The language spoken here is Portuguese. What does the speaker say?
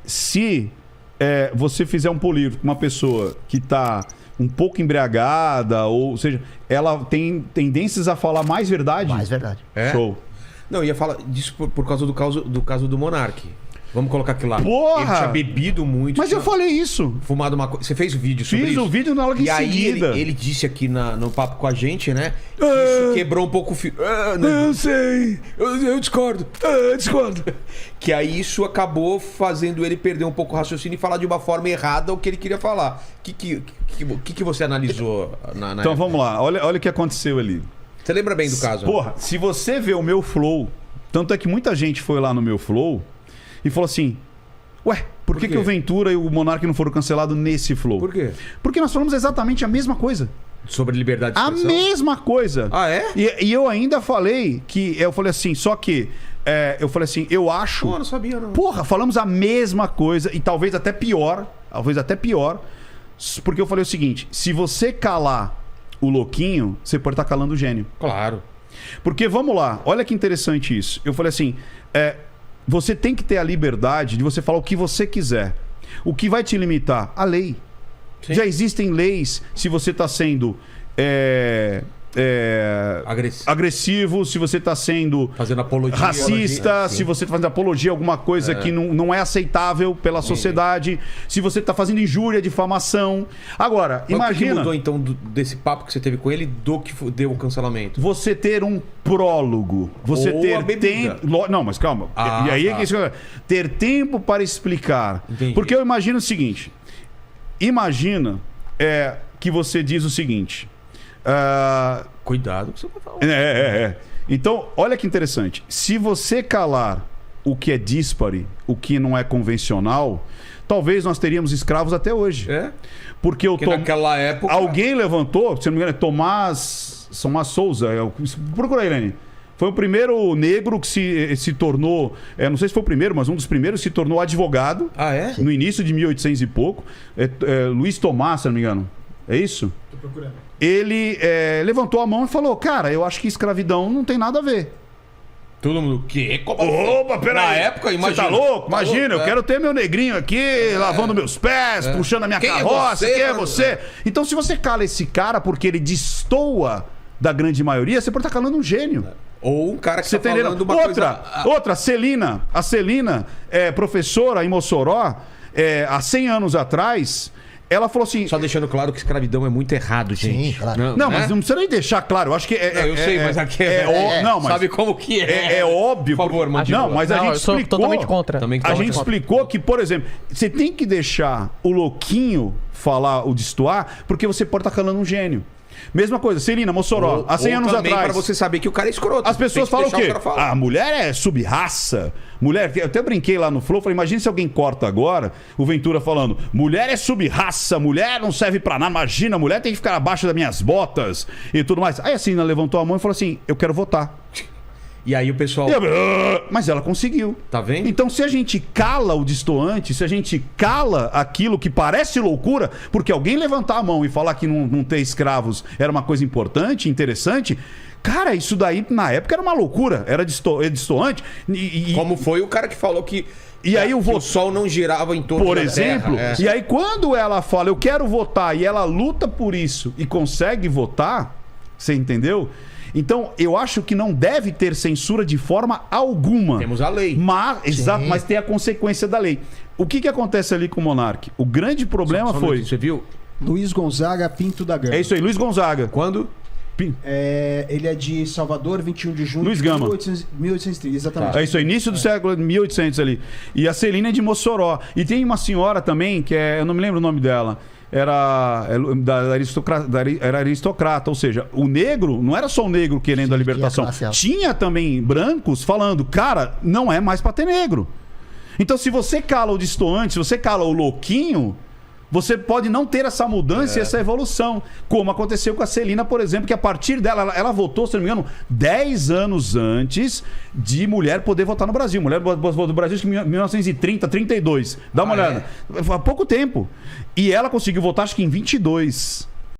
se você fizer um polígrafo com uma pessoa que tá um pouco embriagada, ou seja, ela tem tendências a falar mais verdade. Mais verdade. Show. Não, ia falar disso por causa do caso do Monark. Vamos colocar aqui lá. Porra! Ele tinha bebido muito. Mas eu falei isso. Fumado uma coisa. Você fez o vídeo sobre isso? Fiz o vídeo na hora que e aí seguida. ele disse aqui no papo com a gente, né? Que isso quebrou um pouco o fio. Eu sei. Eu discordo. Discordo. Que aí isso acabou fazendo ele perder um pouco o raciocínio e falar de uma forma errada o que ele queria falar. O que você analisou na Então época? vamos lá. Olha o que aconteceu ali. Você lembra bem do caso? Porra, se você vê o meu flow, tanto é que muita gente foi lá no meu flow e falou assim: ué, por que o Ventura e o Monark não foram cancelados nesse flow? Por quê? Porque nós falamos exatamente a mesma coisa. Sobre liberdade de A expressão? mesma coisa. Ah, é? E eu ainda falei que... Eu falei assim, só que... eu falei assim, eu acho... Pô, não sabia, não. Porra, falamos a mesma coisa e talvez até pior. Porque eu falei o seguinte: se você calar o louquinho, você pode estar calando o gênio. Claro. Porque, vamos lá, olha que interessante isso. Eu falei assim, você tem que ter a liberdade de você falar o que você quiser. O que vai te limitar? A lei. Sim. Já existem leis se você está sendo agressivo, se você está sendo fazendo apologia, racista, se você está fazendo apologia a alguma coisa que não é aceitável pela sociedade, se você está fazendo injúria, difamação. Agora, mas imagina... o que mudou então desse papo que você teve com ele do que deu o cancelamento? Você ter um prólogo, você Ou ter a bebida. tempo... Não, mas calma. E aí é que isso... Ter tempo para explicar. Entendi. Porque eu imagino o seguinte. Imagina que você diz o seguinte... Cuidado com o que você vai falar. Então, olha que interessante. Se você calar o que é díspare, o que não é convencional, talvez nós teríamos escravos até hoje. Porque naquela época... Alguém levantou, se não me engano, é Tomás Souza. Procura aí, Lene. Foi o primeiro negro que se tornou... não sei se foi o primeiro, mas um dos primeiros se tornou advogado. Ah, é? No início de 1800 e pouco. Luiz Tomás, se não me engano. É isso? Tô procurando. Ele levantou a mão e falou: cara, eu acho que escravidão não tem nada a ver. Todo mundo, o quê? Opa, peraí. Na época, imagina. Você tá louco? Imagina, louco, eu quero ter meu negrinho aqui, lavando meus pés, puxando a minha carroça. Quem é você? Então, se você cala esse cara porque ele destoa da grande maioria, você pode estar calando um gênio. Ou um cara que Você tá tá falando uma Outra, a Celina. A Celina, professora em Mossoró, há 100 anos atrás... Ela falou assim... Só deixando claro que escravidão é muito errado, gente. Sim, claro. Não, mas não precisa nem deixar claro. Eu acho que eu sei, mas aqui não, mas sabe como que é? É óbvio. Por favor, Mandíbula. Não, mas a gente eu sou explicou... totalmente contra. A gente explicou que, por exemplo, você tem que deixar o louquinho falar o destoar, porque você pode estar calando um gênio. Mesma coisa, Celina, Mossoró, há 100 anos atrás. Pra você saber que o cara é escroto. As pessoas falam o quê? A mulher é sub-raça. Mulher, eu até brinquei lá no Flow, falei, imagina se alguém corta agora o Ventura falando: mulher é sub-raça, mulher não serve pra nada, imagina, mulher tem que ficar abaixo das minhas botas e tudo mais. Aí a Celina levantou a mão e falou assim: eu quero votar. E aí o pessoal... Mas ela conseguiu. Tá vendo? Então, se a gente cala o destoante, se a gente cala aquilo que parece loucura, porque alguém levantar a mão e falar que não ter escravos era uma coisa importante, interessante, cara, isso daí na época era uma loucura, era destoante. Como foi o cara que falou que... E aí o sol não girava em torno da exemplo, terra. E aí quando ela fala, eu quero votar, e ela luta por isso e consegue votar, você entendeu? Então, eu acho que não deve ter censura de forma alguma. Temos a lei. Mas tem a consequência da lei. O que acontece ali com o Monark? O grande problema foi... Você viu? Luiz Gonzaga Pinto da Gama. É isso aí, Luiz Gonzaga. Quando? Ele é de Salvador, 21 de junho Luiz de Gama. 1830, exatamente. É isso aí, início do século 1800 ali. E a Celina é de Mossoró. E tem uma senhora também, que eu não me lembro o nome dela. Era aristocrata, ou seja, o negro não era só o negro querendo a libertação, tinha também brancos falando, cara, não é mais pra ter negro. Então, se você cala o destoante, se você cala o louquinho, você pode não ter essa mudança e essa evolução, como aconteceu com a Celina, por exemplo, que a partir dela, ela votou, se não me engano, 10 anos antes de mulher poder votar no Brasil. Mulher votou no Brasil em 1930, 32. Dá uma olhada. Há pouco tempo. E ela conseguiu votar, acho que em 22.